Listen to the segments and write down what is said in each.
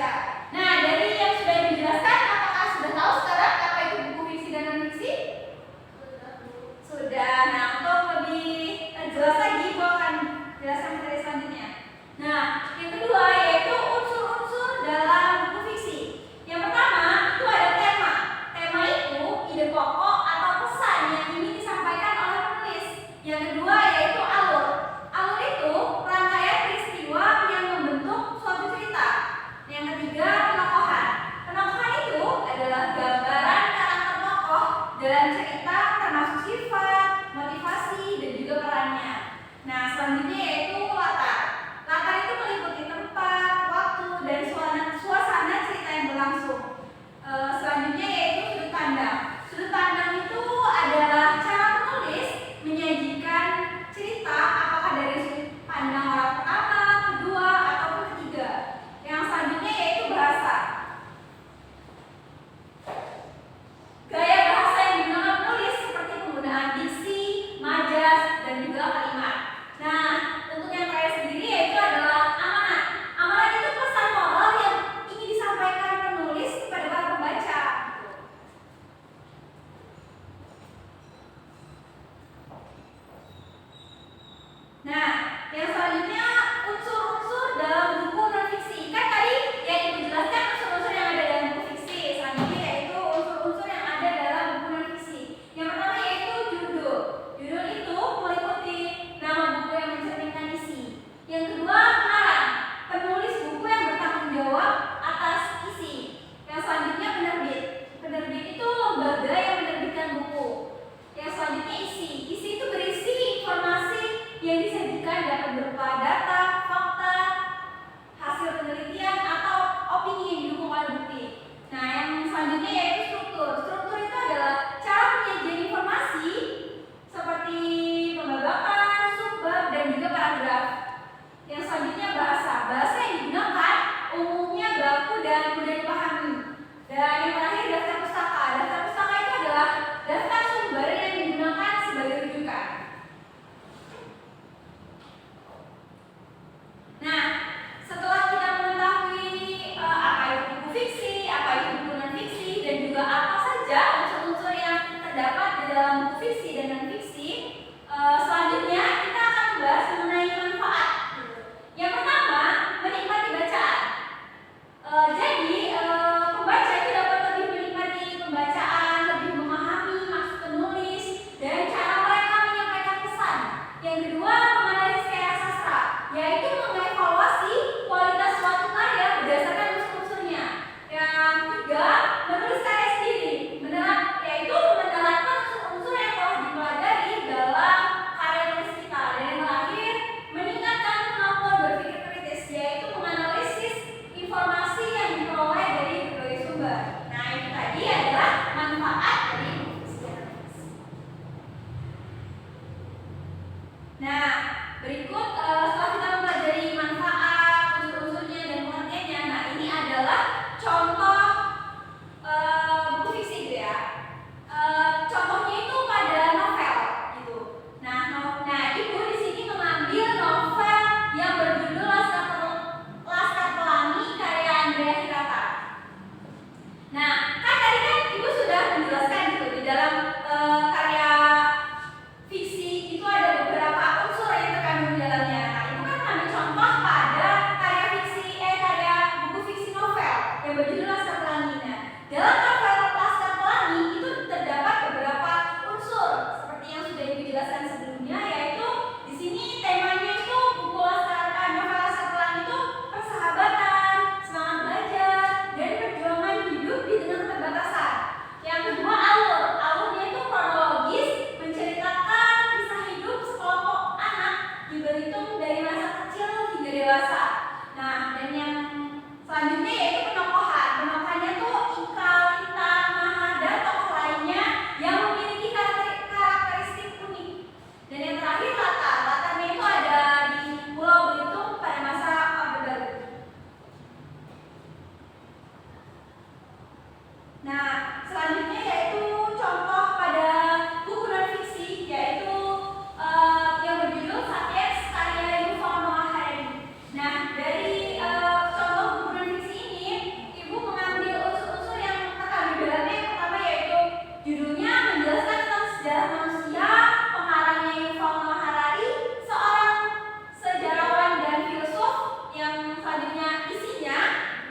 baca. Nah, dari yang sudah dijelaskan, apakah sudah tahu sekarang apa itu buku fiksi dan non-fiksi? Sudah. Nah, untuk lebih jelas lagi, gua akan jelaskan materi selanjutnya. Nah, yang kedua yaitu unsur-unsur dalam buku fiksi. Yang pertama itu ada tema. Tema itu ide pokok atau pesan yang ingin disampaikan oleh penulis. Yang kedua yaitu alur. Alur itu rangkaian peristiwa yang membentuk suatu cerita. Yang ketiga penokohan. Penokohan itu adalah gambaran karakter tokoh dalam cerita termasuk sifat, motivasi, dan juga perannya. Nah, selanjutnya yaitu latar. Latar itu meliputi tempat, waktu, dan suasana cerita yang berlangsung. Selanjutnya yaitu sudut pandang. Sudut pandang itu adalah cara penulis menyajikan cerita apakah dari sudut pandang orang pertama, kedua, ataupun ketiga. Yang selanjutnya yaitu bahasa. Gaya bahasa yang digunakan penulis seperti penggunaan diksi, majas, dan juga kalimat. Nah, untuk yang terakhir sendiri yaitu adalah amanat. Amanat itu pesan moral yang ingin disampaikan penulis kepada para pembaca. Nah, yang selanjutnya unsur-unsur dalam buku non-fiksi. Kan tadi yang Ibu jelaskan unsur-unsur yang ada dalam buku fiksi. Selanjutnya yaitu unsur-unsur yang ada dalam buku non-fiksi. Yang pertama yaitu judul. Judul itu meliputi nama buku yang mencerminkan isi. Yang kedua pengarang, penulis buku yang bertanggung jawab atas isi. Yang selanjutnya penerbit. Penerbit itu lembaga yang menerbitkan buku. Yang selanjutnya isi. Isi itu berisi informasi yang disajikan dapat berupa data, fakta, hasil penelitian, atau opini yang didukung oleh bukti. Nah, yang selanjutnya yaitu struktur. Struktur itu adalah cara penyajian informasi seperti pembabakan, subbab, dan juga paragraf. Yang selanjutnya bahasa. Bahasa yang digunakan umumnya baku dan mudah dipahami. Dan yang terakhir daftar pustaka. Daftar pustaka itu adalah daftar sumber yang digunakan sebagai rujukan. Nah, setelah kita mengetahui apa itu buku fiksi, apa itu buku non-fiksi, dan juga apa saja unsur-unsur yang terdapat di dalam buku fiksi dan non-fiksi, selanjutnya kita akan membahas mengenai manfaat. Yang pertama, menikmati bacaan. Jadi, pembaca itu dapat lebih menikmati pembacaan, lebih memahami maksud penulis, dan cara mereka menyampaikan pesan. Yang kedua, menganalisis karya sastra, yaitu mengevaluasi kualitas suatu karya berdasarkan unsur-unsurnya. Yang ketiga, menulis karya sendiri, yaitu menerapkan unsur-unsur yang telah dipelajari dalam karya tulis kita. Dan yang terakhir, meningkatkan kemampuan berpikir kritis, yaitu menganalisis informasi yang diperoleh dari berbagai sumber. Nah, itu tadi adalah manfaat dari buku fiksi. Nah, berikut setelah kita mempelajari manfaat, unsur-unsurnya, dan pengertiannya, nah ini adalah contoh buku fiksi gitu ya. Contohnya itu pada novel gitu. Nah, Ibu di sini mengambil novel yang berjudul Laskar Pelangi karya Andrea Hirata. Nah, kan tadi kan Ibu sudah menjelaskan gitu di dalam karya fiksi itu ada beberapa unsur yang terkandung di dalamnya. Nah, Ibu kan mengambil contoh pada karya buku fiksi novel yang berjudul Laskar Pelangi. Nah, dalam novel Laskar Pelangi itu terdapat beberapa unsur seperti yang sudah Ibu jelaskan sebelumnya, yaitu di sini temanya itu novel Laskar Pelangi itu persahabatan, semangat belajar, dan perjuangan hidup di tengah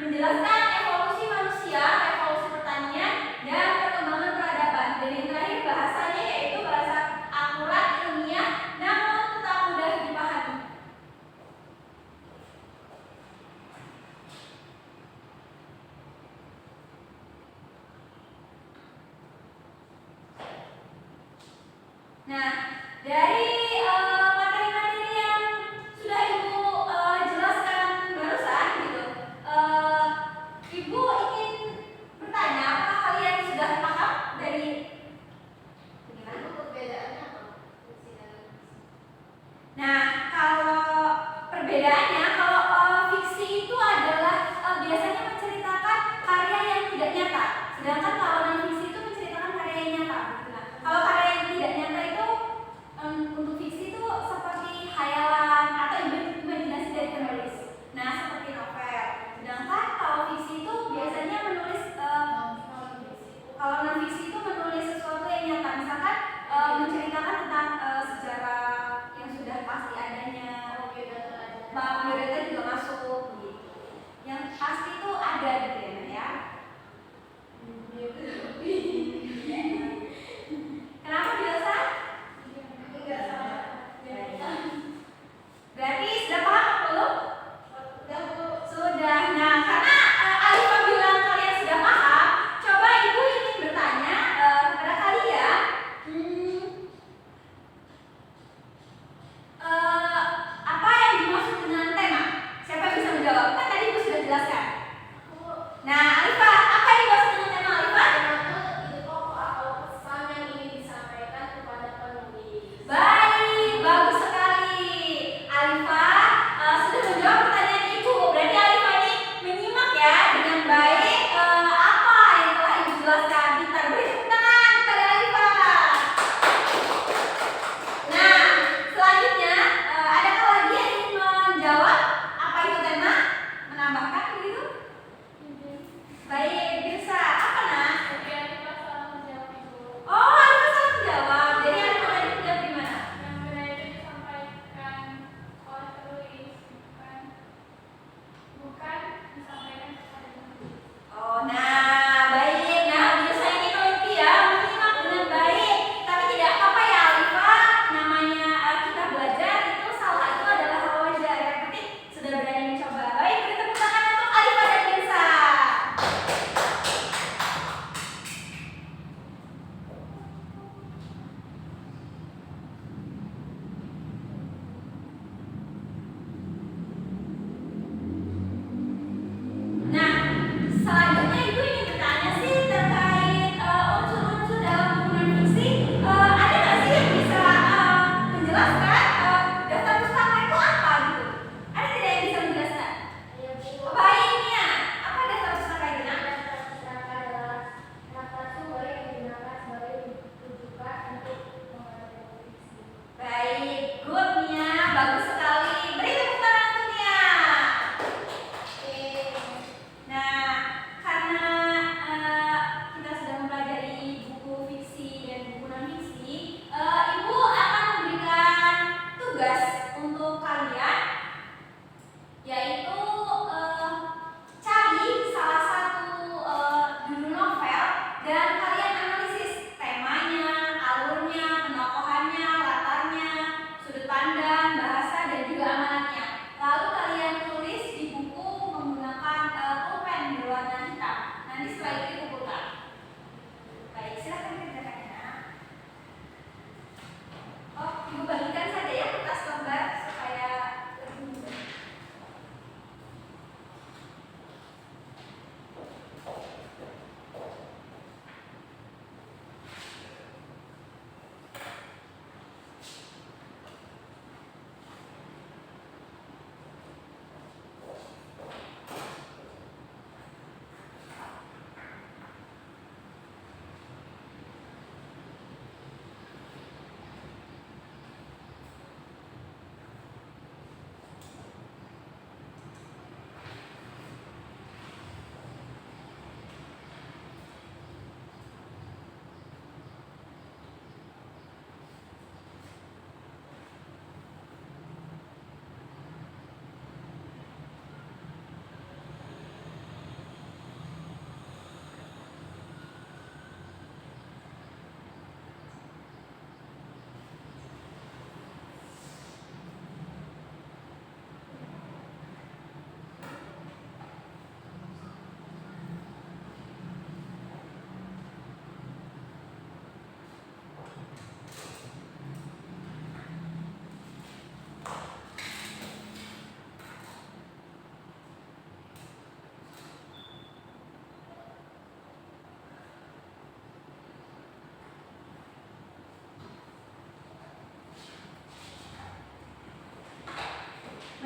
menjelaskan evolusi manusia, evolusi pertanian, dan perkembangan peradaban. Dan yang terakhir bahasanya yaitu bahasa akurat, ilmiah, namun tetap mudah dipahami. Nah, dari materi-materi yang sudah Ibu jelaskan barusan gitu, Ibu ingin bertanya apakah kalian sudah paham dari bagaimana perbedaannya apa? Nah, kalau perbedaannya, kalau fiksi itu adalah biasanya menceritakan karya yang tidak nyata, sedangkan kalau non fiksi itu menceritakan karya yang nyata. Nah, kalau karya yang tidak nyata itu untuk fiksi itu seperti khayalan atau imajinasi dari penulis. Nah, seperti novel. Sedangkan kalau fiksi itu biasanya menulis kalau non fiksi itu menulis sesuatu yang nyata, misalkan menceritakan tentang sejarah yang sudah pasti adanya, biodata juga masuk gitu. Yang pasti itu ada gitu ya. Kenapa biasa? Enggak sama. Berarti sudah paham belum? Sudah. Nah, karena Alifah bilang kalian sudah paham, coba Ibu ingin bertanya kepada kalian, apa yang dimaksud dengan tema? Siapa yang bisa menjawab? Kan tadi Ibu sudah jelaskan.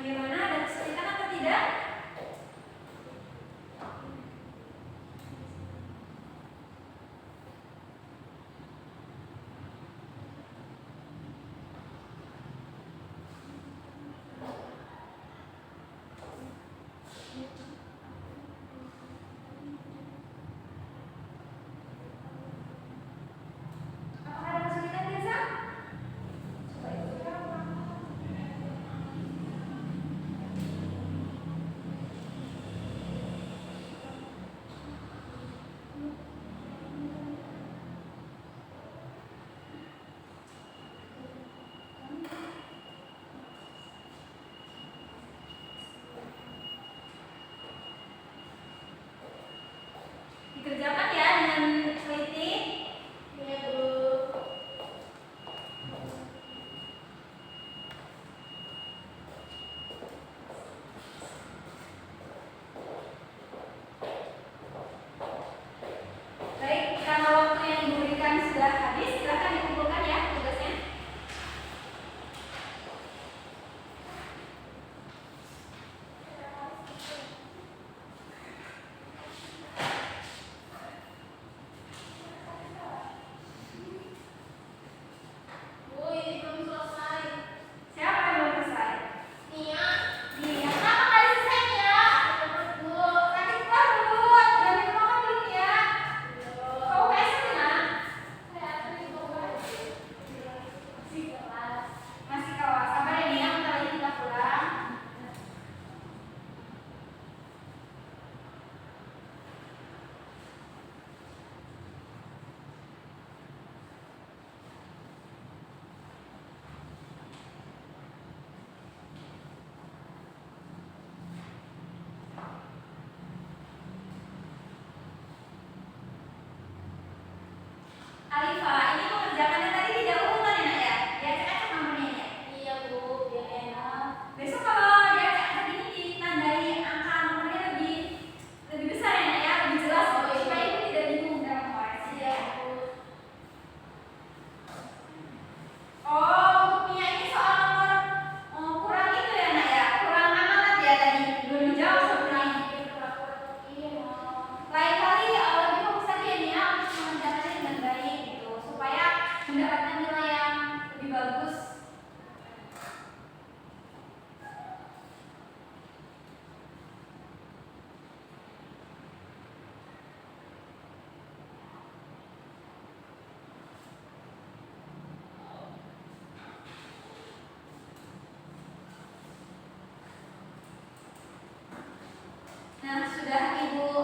Bagaimana, ada kesulitan atau tidak? Apakah ada kesulitan, Tirza? Dikerjakan ya dengan teliti. Iya, Bu. Baik, karena waktu yang diberikan sudah habis, silakan dikumpulkan ya tugasnya. Bu, ini belum selesai. Siapa yang belum selesai? Nia, Iya, kenapa nggak selesai ya? Bu. Sakit perut, udah minum makan belum ya? Belum. Kau UTS di mana? Saya akan dibawa. Masih kelas. Masih kelas. Sabar ya Nia, bentar lagi kita pulang. Alifa, ini pengerjaannya tadi tidak urutan ya Nak ya? Diacak-acak nomornya ya? Iya, Bu, biar enak. Besok kalau diacak-acak ini ditandai angka nomornya lebih besar ya Nak ya? Lebih jelas Oh, iya. supaya ibu tidak bingung dalam koreksi Iya, ya. Bu. Oh, untuk Mia ini soal nomor kurang itu ya Nak ya? Kurang amanat ya tadi? Belum dijawab sebenarnya. Iya. Lain kali lebih fokus lagi ya Nia untuk mengerjakannya dengan baik gitu supaya mendapatkan nilai yang lebih bagus. Nah, sudah Ibu